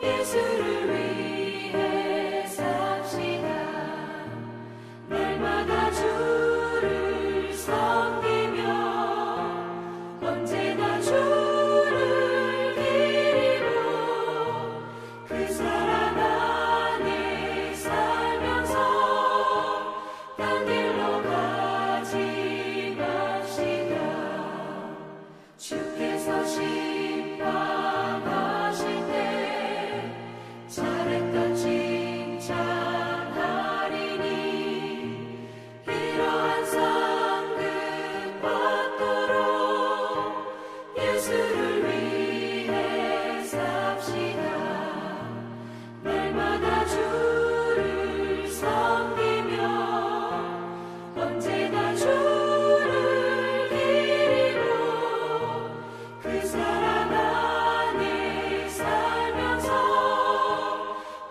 예수를 위해 삽시다. 날마다 주를 섬기며 언제나 주를 기리고 그 사랑 안에 살면서 딴 길로 가지 맙시다. 주께서 심판하실 때 잘했다 칭찬하리니 이러한 상급 받도록 예수를 위해 삽시다. 날마다 주를 섬기며 언제나 주를 기리고 그 사랑 안에 살면서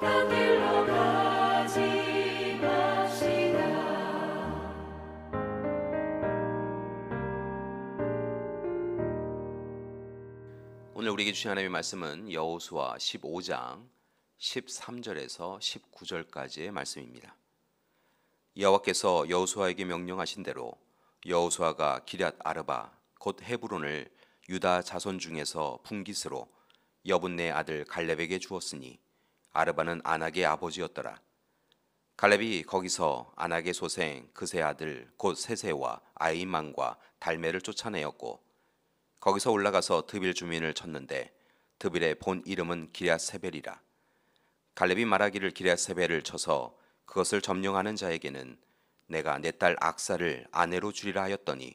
딴 길로 가지 맙시다. 오늘 우리에게 주신 하나님의 말씀은 여호수아 15장 13절에서 19절까지의 말씀입니다. 여호와께서 여호수아에게 명령하신 대로 여호수아가 기럇 아르바 곧 헤브론을 유다 자손 중에서 분깃으로 여분네 아들 갈렙에게 주었으니 아르바는 아낙의 아버지였더라. 갈렙이 거기서 아낙의 소생 그세 아들 곧 세세와 아이만과 달메를 쫓아내었고 거기서 올라가서 드빌 주민을 쳤는데 드빌의 본 이름은 기럇세벨이라. 갈렙이 말하기를 기럇세벨을 쳐서 그것을 점령하는 자에게는 내가 내 딸 악사를 아내로 주리라 하였더니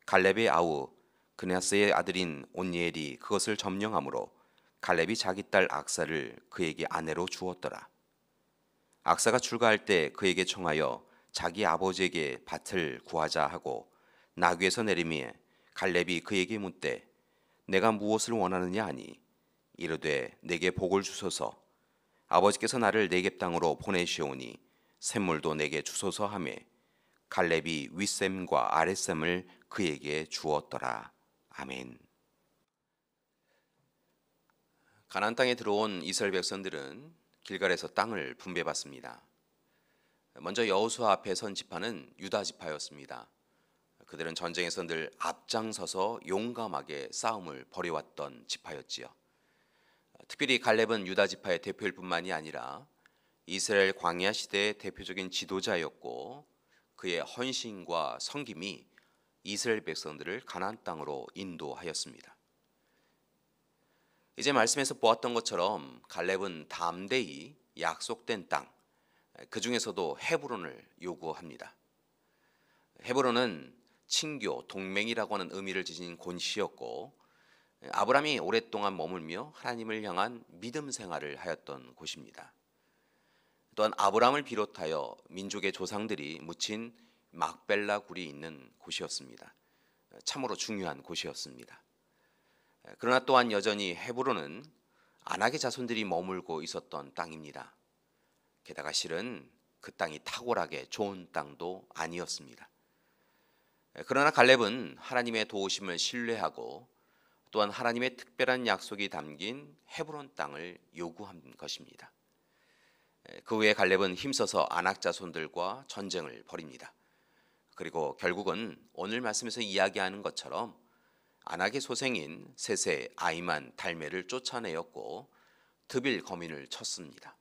갈렙의 아우 그나스의 아들인 온니엘이 그것을 점령하므로 갈렙이 자기 딸 악사를 그에게 아내로 주었더라. 악사가 출가할 때 그에게 청하여 자기 아버지에게 밭을 구하자 하고 나귀에서 내리미에 갈렙이 그에게 묻되 내가 무엇을 원하느냐 하니 이르되 내게 복을 주소서. 아버지께서 나를 네겝 땅으로 보내시오니 샘물도 내게 주소서 하매 갈렙이 윗샘과 아랫샘을 그에게 주었더라. 아멘. 가나안 땅에 들어온 이스라엘 백성들은 길갈에서 땅을 분배받습니다. 먼저 여호수아 앞에 선 지파는 유다 지파였습니다. 그들은 전쟁에서 늘 앞장서서 용감하게 싸움을 벌여왔던 지파였지요. 특별히 갈렙은 유다 지파의 대표일 뿐만이 아니라 이스라엘 광야 시대의 대표적인 지도자였고 그의 헌신과 섬김이 이스라엘 백성들을 가나안 땅으로 인도하였습니다. 이제 말씀에서 보았던 것처럼 갈렙은 담대히 약속된 땅, 그 중에서도 헤브론을 요구합니다. 헤브론은 친교, 동맹이라고 하는 의미를 지닌 곳이었고 아브라함이 오랫동안 머물며 하나님을 향한 믿음 생활을 하였던 곳입니다. 또한 아브라함을 비롯하여 민족의 조상들이 묻힌 막벨라 굴이 있는 곳이었습니다. 참으로 중요한 곳이었습니다. 그러나 또한 여전히 헤브론은 아낙의 자손들이 머물고 있었던 땅입니다. 게다가 실은 그 땅이 탁월하게 좋은 땅도 아니었습니다. 그러나 갈렙은 하나님의 도우심을 신뢰하고 또한 하나님의 특별한 약속이 담긴 헤브론 땅을 요구한 것입니다. 그 후에 갈렙은 힘써서 아낙 자손들과 전쟁을 벌입니다. 그리고 결국은 오늘 말씀에서 이야기하는 것처럼 아낙의 소생인 세세, 아이만, 달메를 쫓아내었고 드빌 거민을 쳤습니다.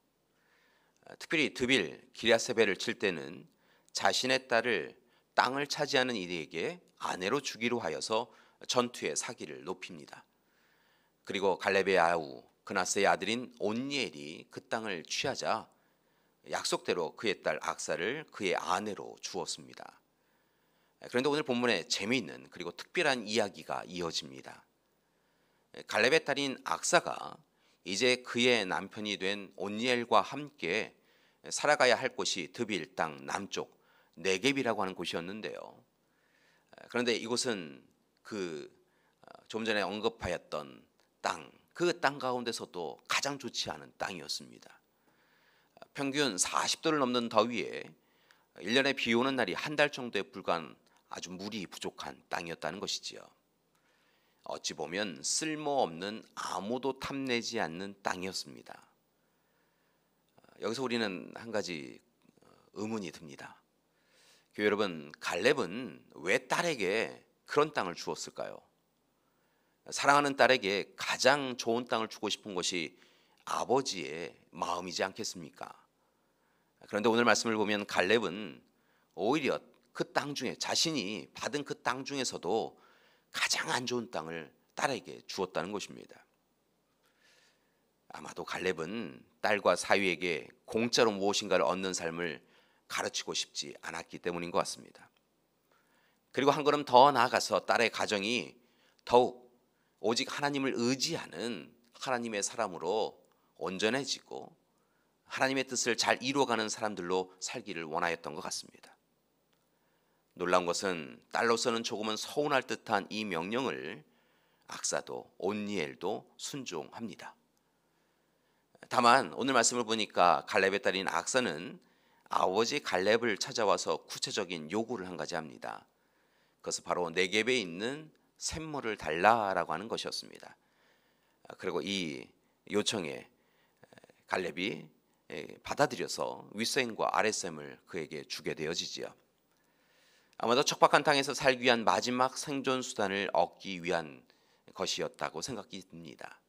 특별히 드빌 기럇세벨을 칠 때는 자신의 딸을 땅을 차지하는 이에게 아내로 주기로 하여서 전투의 사기를 높입니다. 그리고 갈렙의 아우 그나스의 아들인 온니엘이 그 땅을 취하자 약속대로 그의 딸 악사를 그의 아내로 주었습니다. 그런데 오늘 본문에 재미있는 그리고 특별한 이야기가 이어집니다. 갈렙의 딸인 악사가 이제 그의 남편이 된 온니엘과 함께 살아가야 할 곳이 드빌 땅 남쪽 네겝이라고 하는 곳이었는데요. 그런데 이곳은 좀 전에 언급하였던 땅, 그 땅 가운데서도 가장 좋지 않은 땅이었습니다. 평균 40도를 넘는 더위에 1년에 비 오는 날이 한 달 정도에 불과한 아주 물이 부족한 땅이었다는 것이지요. 어찌 보면 쓸모없는 아무도 탐내지 않는 땅이었습니다. 여기서 우리는 한 가지 의문이 듭니다. 교회 여러분, 갈렙은 왜 딸에게 그런 땅을 주었을까요? 사랑하는 딸에게 가장 좋은 땅을 주고 싶은 것이 아버지의 마음이지 않겠습니까? 그런데 오늘 말씀을 보면 갈렙은 오히려 그 땅 중에, 자신이 받은 그 땅 중에서도 가장 안 좋은 땅을 딸에게 주었다는 것입니다. 아마도 갈렙은 딸과 사위에게 공짜로 무엇인가를 얻는 삶을 가르치고 싶지 않았기 때문인 것 같습니다. 그리고 한 걸음 더 나아가서 딸의 가정이 더욱 오직 하나님을 의지하는 하나님의 사람으로 온전해지고 하나님의 뜻을 잘 이루어가는 사람들로 살기를 원하였던 것 같습니다. 놀라운 것은 딸로서는 조금은 서운할 듯한 이 명령을 악사도 온니엘도 순종합니다. 다만 오늘 말씀을 보니까 갈렙의 딸인 악사는 아버지 갈렙을 찾아와서 구체적인 요구를 한 가지 합니다. 그것은 바로 네겝에 있는 샘물을 달라라고 하는 것이었습니다. 그리고 이 요청에 갈렙이 받아들여서 윗샘과 아랫샘을 그에게 주게 되어지지요. 아마도 척박한 땅에서 살기 위한 마지막 생존 수단을 얻기 위한 것이었다고 생각이 듭니다.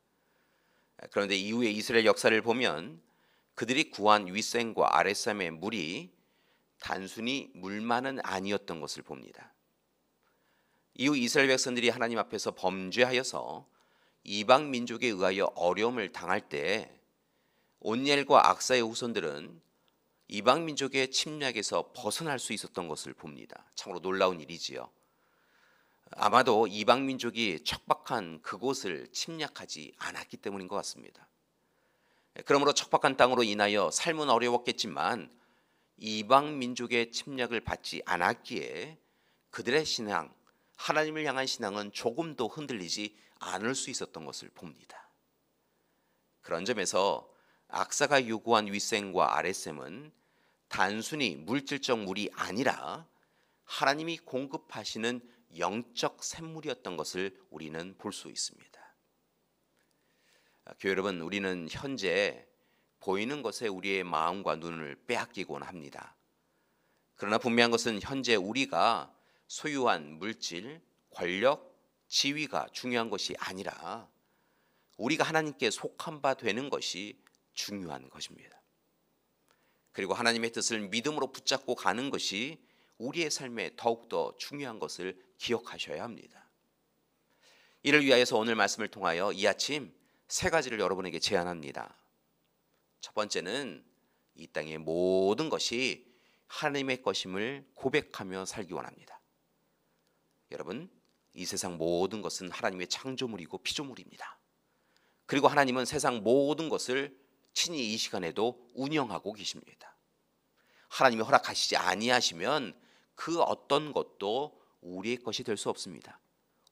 그런데 이후의 이스라엘 역사를 보면 그들이 구한 윗샘과 아랫샘의 물이 단순히 물만은 아니었던 것을 봅니다. 이후 이스라엘 백성들이 하나님 앞에서 범죄하여서 이방 민족에 의하여 어려움을 당할 때 온니엘과 악사의 후손들은 이방 민족의 침략에서 벗어날 수 있었던 것을 봅니다. 참으로 놀라운 일이지요. 아마도 이방 민족이 척박한 그곳을 침략하지 않았기 때문인 것 같습니다. 그러므로 척박한 땅으로 인하여 삶은 어려웠겠지만 이방 민족의 침략을 받지 않았기에 그들의 신앙, 하나님을 향한 신앙은 조금도 흔들리지 않을 수 있었던 것을 봅니다. 그런 점에서 악사가 요구한 윗샘과 아랫샘은 단순히 물질적 물이 아니라 하나님이 공급하시는 영적 샘물이었던 것을 우리는 볼 수 있습니다. 교회 여러분, 우리는 현재 보이는 것에 우리의 마음과 눈을 빼앗기곤 합니다. 그러나 분명한 것은 현재 우리가 소유한 물질, 권력, 지위가 중요한 것이 아니라 우리가 하나님께 속한 바 되는 것이 중요한 것입니다. 그리고 하나님의 뜻을 믿음으로 붙잡고 가는 것이 우리의 삶에 더욱더 중요한 것을 기억하셔야 합니다. 이를 위하여서 오늘 말씀을 통하여 이 아침 세 가지를 여러분에게 제안합니다. 첫 번째는 이 땅의 모든 것이 하나님의 것임을 고백하며 살기 원합니다. 여러분, 이 세상 모든 것은 하나님의 창조물이고 피조물입니다. 그리고 하나님은 세상 모든 것을 친히 이 시간에도 운영하고 계십니다. 하나님이 허락하시지 아니하시면 그 어떤 것도 우리의 것이 될 수 없습니다.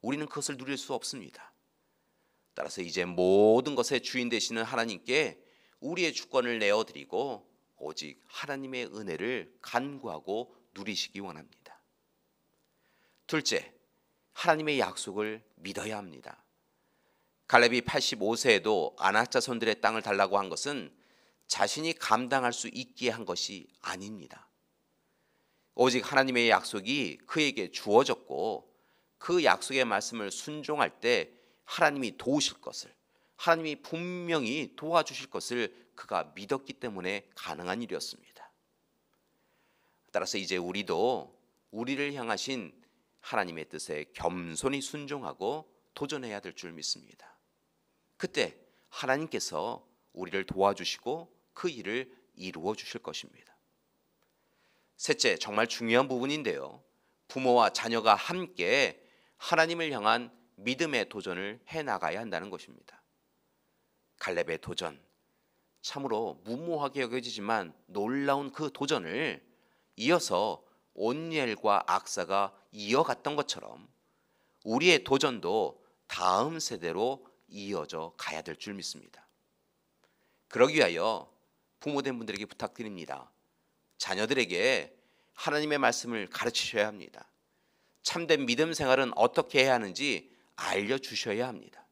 우리는 그것을 누릴 수 없습니다. 따라서 이제 모든 것의 주인 되시는 하나님께 우리의 주권을 내어드리고 오직 하나님의 은혜를 간구하고 누리시기 원합니다. 둘째, 하나님의 약속을 믿어야 합니다. 갈렙이 85세에도 아낙 자손들의 땅을 달라고 한 것은 자신이 감당할 수 있게 한 것이 아닙니다. 오직 하나님의 약속이 그에게 주어졌고 그 약속의 말씀을 순종할 때 하나님이 도우실 것을, 하나님이 분명히 도와주실 것을 그가 믿었기 때문에 가능한 일이었습니다. 따라서 이제 우리도 우리를 향하신 하나님의 뜻에 겸손히 순종하고 도전해야 될 줄 믿습니다. 그때 하나님께서 우리를 도와주시고 그 일을 이루어 주실 것입니다. 셋째, 정말 중요한 부분인데요. 부모와 자녀가 함께 하나님을 향한 믿음의 도전을 해나가야 한다는 것입니다. 갈렙의 도전, 참으로 무모하게 여겨지지만 놀라운 그 도전을 이어서 온니엘과 악사가 이어갔던 것처럼 우리의 도전도 다음 세대로 이어져 가야 될 줄 믿습니다. 그러기 위하여 부모된 분들에게 부탁드립니다. 자녀들에게 하나님의 말씀을 가르치셔야 합니다. 참된 믿음 생활은 어떻게 해야 하는지 알려주셔야 합니다.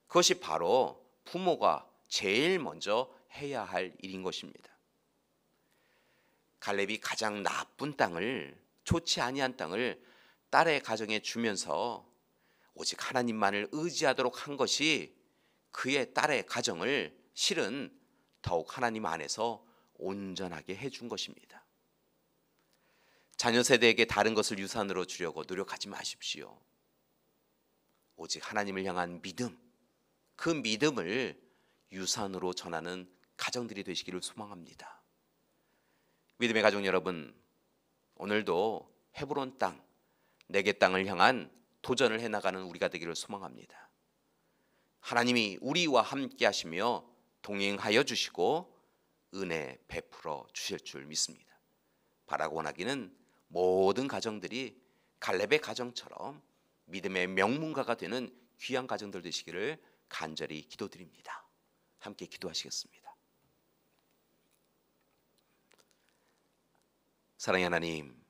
그것이 바로 부모가 제일 먼저 해야 할 일인 것입니다. 갈렙이 가장 나쁜 땅을, 좋지 아니한 땅을 딸의 가정에 주면서 오직 하나님만을 의지하도록 한 것이 그의 딸의 가정을 실은 더욱 하나님 안에서 온전하게 해준 것입니다. 자녀 세대에게 다른 것을 유산으로 주려고 노력하지 마십시오. 오직 하나님을 향한 믿음, 그 믿음을 유산으로 전하는 가정들이 되시기를 소망합니다. 믿음의 가족 여러분, 오늘도 헤브론 땅, 내게 땅을 향한 도전을 해나가는 우리가 되기를 소망합니다. 하나님이 우리와 함께 하시며 동행하여 주시고 은혜 베풀어 주실 줄 믿습니다. 바라고 원하기는 모든 가정들이 갈렙의 가정처럼 믿음의 명문가가 되는 귀한 가정들 되시기를 간절히 기도드립니다. 함께 기도하시겠습니다. 사랑의 하나님,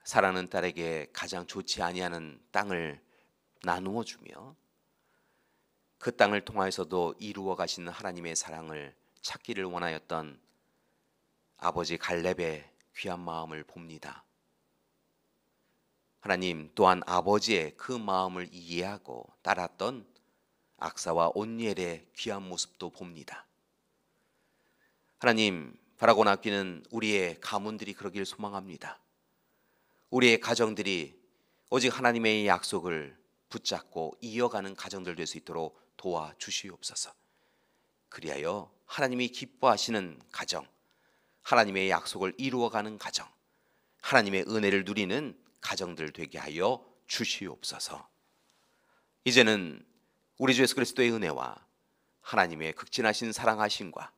사랑하는 딸에게 가장 좋지 아니하는 땅을 나누어 주며 그 땅을 통하여서도 이루어 가시는 하나님의 사랑을 찾기를 원하였던 아버지 갈렙의 귀한 마음을 봅니다. 하나님, 또한 아버지의 그 마음을 이해하고 따랐던 악사와 온니엘의 귀한 모습도 봅니다. 하나님, 바라고 아끼는 우리의 가문들이 그러길 소망합니다. 우리의 가정들이 오직 하나님의 약속을 붙잡고 이어가는 가정들 될 수 있도록 도와주시옵소서. 그리하여 하나님이 기뻐하시는 가정, 하나님의 약속을 이루어가는 가정, 하나님의 은혜를 누리는 가정들 되게 하여 주시옵소서. 이제는 우리 주 예수 그리스도의 은혜와 하나님의 극진하신 사랑하심과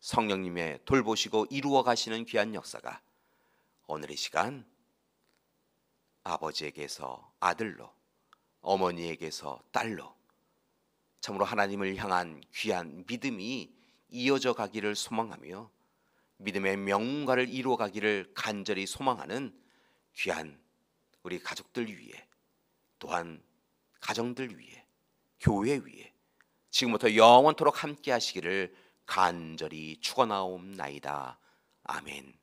성령님의 돌보시고 이루어 가시는 귀한 역사가 오늘 이 시간 아버지에게서 아들로, 어머니에게서 딸로 참으로 하나님을 향한 귀한 믿음이 이어져 가기를 소망하며 믿음의 명문가를 이루어 가기를 간절히 소망하는 귀한 우리 가족들 위해, 또한 가정들 위해, 교회 위해 지금부터 영원토록 함께 하시기를 간절히 축원하옵나이다. 아멘.